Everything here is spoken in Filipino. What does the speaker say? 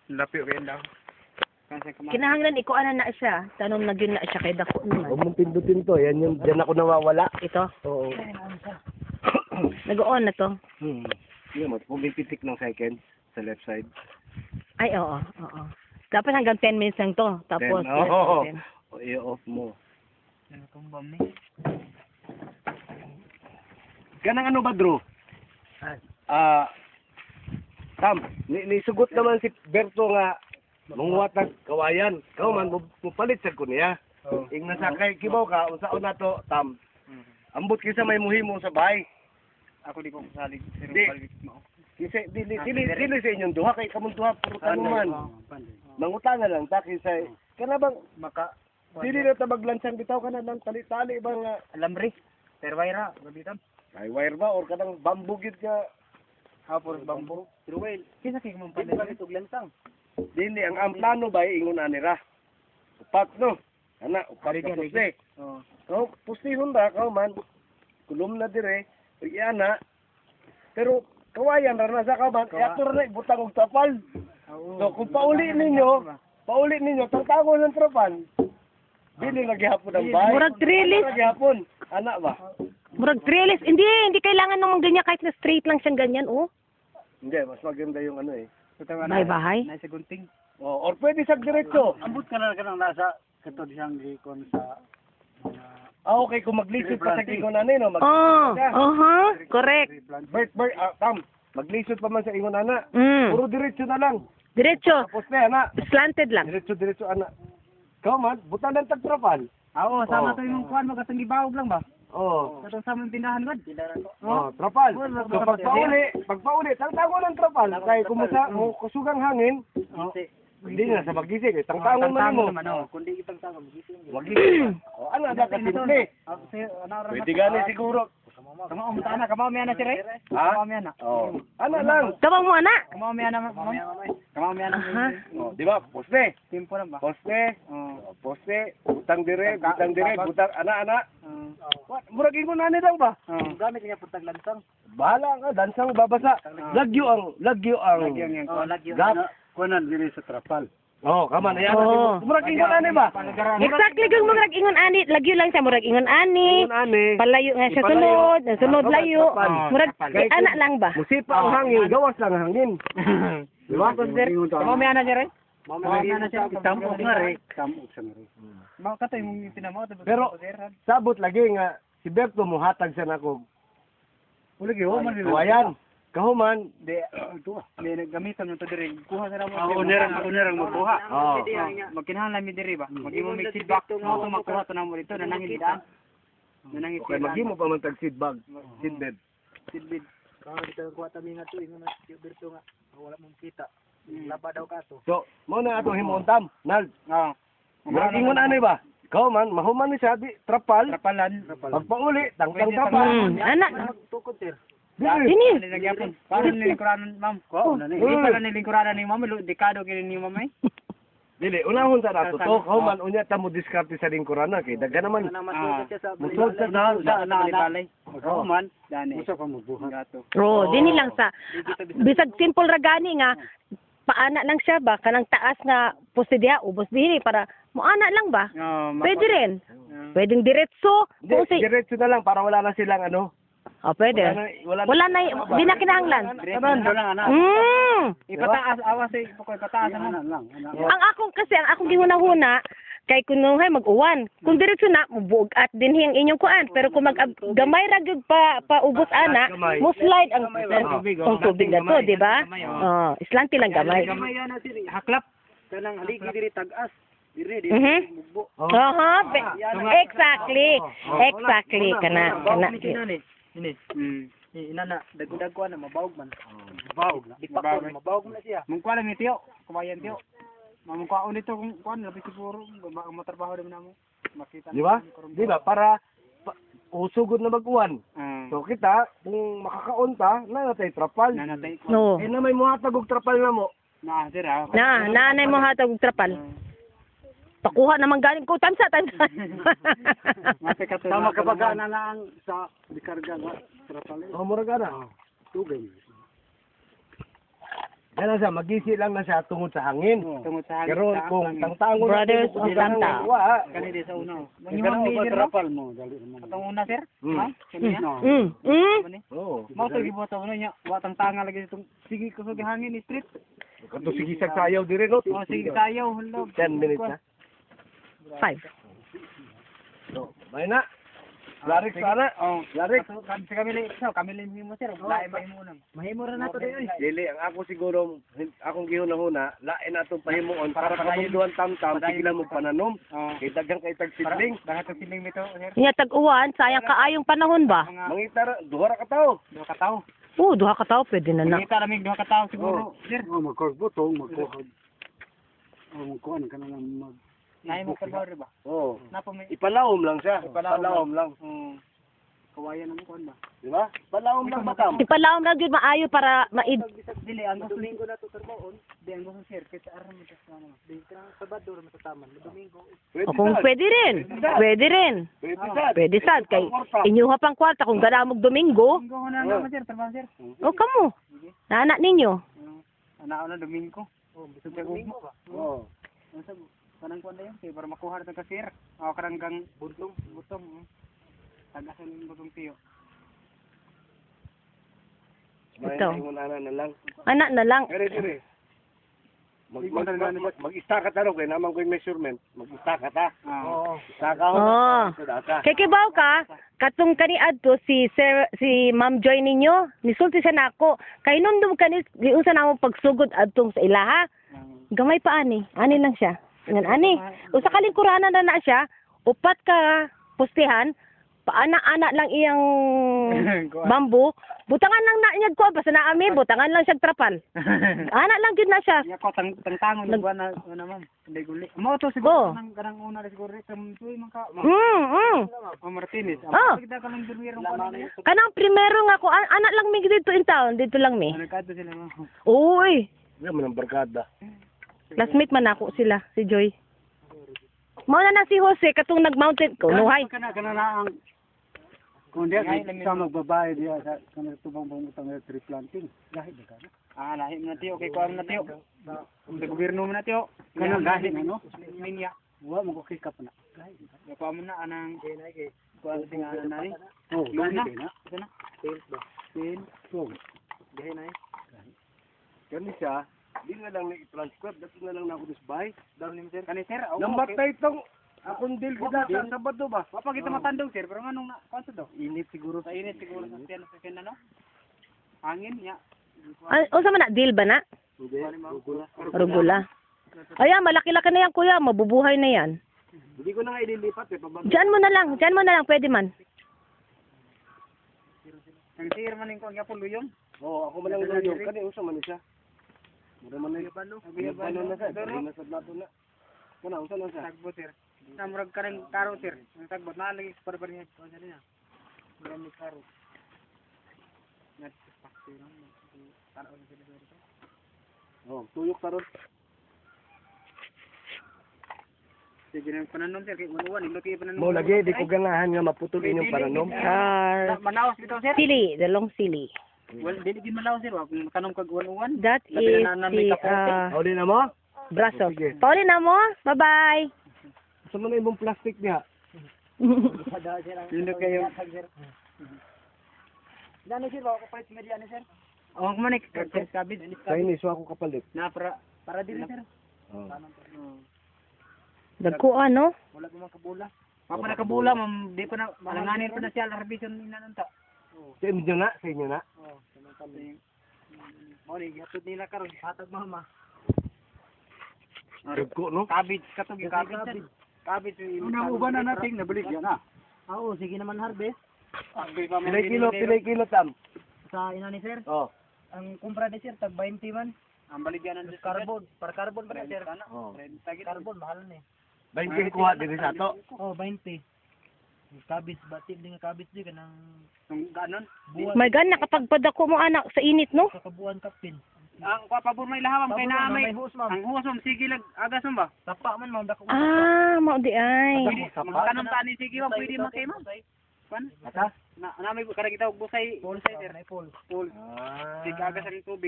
Lapyo kayo daw. Kinahanglan iko ana na siya. Tanong na gyud na siya kay dako naman. Huwag mong pindutin to. Yan yung, dyan ako nawawala. Ito. Oo. Nag-on na to. Yun mo, pumipitik ng second sa left side. Ay, oo. Oo. Dapat hanggang 10 minutes lang to. Tapos, Then, oo. yes, I-off mo. Natumbam ni. Ganang ano ba, Drew? Tam, nisugot naman si Berto nga mungwat ng kawayan. Kau man, mupalit sa kunya. Ing nasa kay kibaw ka, unsaon na to, Tam. Ambot kisa may muhimo sa bahay. Ako di ko salig. Di. Dili sa inyong duha, kay kamong duha, puro tanuman. Mangutangan lang, ta, kisa, kana bang, dili na tabaglansang bitaw ka na ng tali-tali ba nga, Alamri. Terwaira, gabitan. ay wire ba, or kanang bambugid ka, Hapos bambo. Pero well, kisa kay mong panay itog lansang. dili, ang plano ba, ingon anira. Upat, no? Ana, upat ka puste. Oo. Kau, pustihon ba, kau man, kulom na dire, ana, pero, kawayan, rana sa kaman, ato na butang og tapal. So, kung pauli ninyo, tangtago ng trapal, dili naghihapon ang bahay. Murag trilis. Naghihapon, ana ba? Murag trellis. Hindi kailangan naman ganyan kahit na straight lang siyang ganyan, oh. Hindi, mas maganda yung ano eh. May bahay. Nasa gunting. Oh, or pwede sa diretso. Ambot ka na nasa katod siyang gikon sa Okay, kung maglisod pa sa ingon ano, no? Oh, correct. Bert, Tam, maglisod pa man sa ingon ana. Puro diretso na lang. Diretso. Tapos na, ana. Slanted lang. Diretso, ana. Kau man, butan ng tagtrapal. Oo, sama to yung kuan magatang gibawog lang ba? Oh. Katong sa mga tindahan gud. Oh, trapal. So, pagpauli, tangtangon ng trapal. Kaya kumusa, kusugang hangin, hindi na sa magising. Tangtangon man mo. Kundi itang tangon magising. Magising. O, ano, ada ka simple. Pwede gani siguro. Kamo mo ana, kamo mi ana sire. Ha? Kamo mi ana. Oh. Ano lang. Tawag mo, anak. Kamo mi ana, kamo mi ana. Oh, di ba? Poste. Tempo lang ba? Poste. Oo. Poste. Butang dire, butang, ana. What? Murag ingon ani daw ba? Gamit niya putag lansang. Bahala ka, dansang babasa. Lagyo ang. Gap. Kunan diri sa trapal. Oh, kaman ayan. Oh. Murag ingon ani ba? Exactly kung murag ingon ani, lagyo lang siya murag ingon ani. Ingon ani. Palayo nga siya sunod layo. Murag anak lang ba? Musipa ang hangin, gawas lang ang hangin. Di ba? Kamo mi ana sire. Kamo mi ana sire. Tampok nga re. Tampok sa re. Mga katoy mong pinamo. Pero sabot lagi nga si Berto mo hatag sa nako. Ulagi ho man dili. Kawayan. Kahuman, Di nagamitan mo to diri. Kuha sa mo. Unerang magkuha. Oo. Magkinahanglan mi diri ba? Magimo mi feedback mo to makuha to namo dito nanangin daan. Nanangin okay, maghimo pa man tag seedbag, seedbed. Sidbid. Kaya dito kuha ta mi nga to ingon na Berto nga wala mong kita. Laba daw ka to. So, mo na atong himuon tam, nal. Oo. Murag ingon ani ba? Kahuman, mahuman ni siya di trapal. Trapalan. Pagpauli, tangtang trapal. Anak. Tukod sir. Dili. Ini. Nagyapon. Paano nilingkuranan, ma'am? Ko, di pa ka nilingkuranan ni ma'am, dekado kini ni ma'am ay. Dili, unahon sa nato to, kahuman unya ta mo diskarte sa lingkuran na kay daga naman. Musod sa balay. Ko man, dani. Usa pa mo buhat gato. Ro, dini lang sa bisag simple ra gani nga paana lang siya ba kanang taas nga poste diha ubos dinhi para mo ana lang ba? Pwede rin. Pwedeng diretso. Kung si Diretso na lang para wala na silang ano. oh, pwede. Wala na, di na kinahanglan. Diretso lang ana. Ipataas awas ay ipataas lang. Ang akong gihuna-huna kay kunuhay mag-uwan. Kung diretso na mubuog at dinhi ang inyong kuan, pero kung gamay ra gyud pa ubos ana, mo slide ang tubig na to, di ba? Oh, islanti lang gamay. Gamay ana siri haklap. Kanang haligi diri tag-as. Diri mugbo. Exactly. Exactly kana. Ini. Inana dagdag ko na mabawog man. Mabawog na. Mabawog na siya. Mung kuan ni tiyo, kumayan tiyo. Mamong kuan dito kung kuan labi siguro matrabaho din namo. Makita. Di ba? Di ba para usugod na mag-uwan. So kita kung makakaon ta, nanatay trapal. No. Eh na may muhatag og trapal na mo. Na sira. Nanay mo hatag og trapal. Pakuha naman galing ko tansa. Sama kabaga na lang sa dikarga nga trapal. Oh, mura gana. Tugay. Yan na siya, magisi lang na siya tungod sa hangin. Tungod sa hangin. Pero kung tangtangon Brothers of Santa. Kanidi sa una. Mangyuhan ni sir. Mo dali mo. Atong una sir. Ha? Kaniya. Oo. Mao to gibuhat sa una niya. Wa tang tanga lagi itong sige ko sa hangin ni street. Kanto sige sa sayaw dire no. Oh sige sayaw hello. 10 minutes na. 5. So, may na. Larik sana. Oh, Larik. Kan sa kami mo sir. Lain mahimo nang. Mahimo ra nato dai. Dili, ang ako siguro, akong gihuna-huna, lain na itong pahimuon para kamunduan tam-tam, tigilan mo pananom. Kay dagang kay tag sidling. Dagat ang siling nito sir. Nya tag-uwan, sayang kaayong panahon ba? Mangitar, duha ra ka tao. Duha ka tawo. Oo, duha ka tao pwede na na. Kita ramig duha ka tawo siguro. Sir. Magkagbutong, magkuhag. Magkuhan ka na lang mag... Naay mo kalbar ba? Oo. Napa may Ipalawom lang siya. Ipalawom lang. kawayan mo kuan ba? Di ba? Palawom lang matam. Ipalaom na gyud maayo para maid. Dili ang Domingo na to karmoon. Di ang gusto sir kay aram mo sa ano. Di ka Sabado ra matataman. Domingo. O kung pwede rin. Pwede rin. Pwede sad kay inyuha pang kwarta kung gadamog Domingo. Domingo na naman sir, trabaho sir. O kamo. Naanak ninyo. Ana na Domingo. Oh, bisog ka gumo. Oo. Unsa kanang kuan dayon kay para makuha ta ka sir. Aw karanggang butong. Tagasan ng butong tiyo. Ito. Ana na lang. Anak na lang. Dire. Mag-ista ka taro kay naman ko yung measurement. Mag-ista ka ta. Oo. Isa ka ho. Oh. Kay kibaw ka, katong kaniadto si Ma'am Joy ninyo, nisulti siya nako. Kay nundum kani giunsa na mo pagsugod adtong sa ilaha. Gamay pa ani. Ani lang siya. Ngan ani. Usa ka lingkuranan na siya, upat ka postehan, paana-ana lang iyang bambu. Butangan lang na niya ko basta na ami, butangan lang siya trapal. Ana lang gid na siya. Ya ko tangon Nag- buwan na naman. Hindi guli. Mo to siguro kanang una siguro kam tuy man ka. O Martinez. Oh. Kita ka lang durwirong kuan. Kanang primero nga ko anak lang mi dito in town, dito lang mi. Ano kadto sila mo? Uy, Yan man ang barkada. classmate man ako sila, si Joy. Mao na si Jose katong nag-mountain ko, nuhay. Kana na ang kung di sa magbabae diya sa kanang tubang bangutang tree planting. Lahi ba kana? Lahi mo na tiyo kay kuan na tiyo. Sa gobyerno mo na tiyo. Kanang lahi ano? Minya. Wa mo ko kikap na. Lahi. Ya pa mo na anang kuan tingalan na ni. Oh, luna. Kana? Sales ba? Sales. So. Gahi na Kani siya, di nga lang na-transfer, dati nga lang na ako disbay. Daw ni sir. Kani sir. Lambatay itong akong deal kita sa Sabado ba? Wa pa kita matandog sir, pero nganong na kuan daw? Init siguro. Sa init siguro sa tiyan sa kinano. Hangin ya. Unsa man na deal ba na? Hindi. Rugula. Ayan, malaki-laki na yan kuya, mabubuhay na yan. Hindi ko na nga ililipat eh. Diyan mo na lang, pwede man. Ang sir man ning kuan gyapon luyong. Oo, ako man lang yung kani usa man siya. Mura man yung pano. Pano na sa, dali na sa nato na. Kana usa na sa. Tagbot sir. Namurag ka rin karo sir. Ang tagbot na lagi para niya kuan niya. Marami karo. Nat paktiran. Karo na sila dito. Oh, tuyok karon. Sige nang pananom sir kay unuan ilo kay pananom. Mo lagi di ko ganahan nga maputol inyong pananom. Manaos bitaw sir. Sili, dalong sili. Well, dili gid malaw sir, wa kanong kag unuan. That is the Uli na mo? braso. Pauli na mo, bye-bye. Sa man na imong plastic niya. Dili kayo. Dano sir, wa ko palit media ni sir. Oh, manik kabid. Chinese wa ako kapalit. Na para dili sir. Oh. Dagko ano? Wala pa man kabula. Wa pa na kabula, ma'am, di pa na malanganin pa na siya arbison inanunta. Sa inyo na, sa inyo na. Oh, sa kami. Mo ni gihatod nila karon hatag mama. Dagko no? Kabid katong kabid. Kabid una uban na nating nabalik yan ah. Oo, sige naman harvest. Pilay kilo tam. Sa ina ni sir. Oh. Ang kumpra ni sir tag 20 man. Ang baligyan ng carbon, para carbon ba sir? Oh. Carbon mahal ni. 20 kuha diri sa ato. Oh, 20. Kabis batid din kabis di kanang ganon. My God, nakapagpadako mo anak sa init, no? Kakabuan kapin. Ang papabor may lahawam kay na may ang husom sige lag agason ba? Tapa man mao dako. Mao di ay. Kanang tani sige ba pwede man kay ma'am? Kan? Ata? Na may kada kita og busay, busay sir na pol. Pol. Sige agas ang tubig.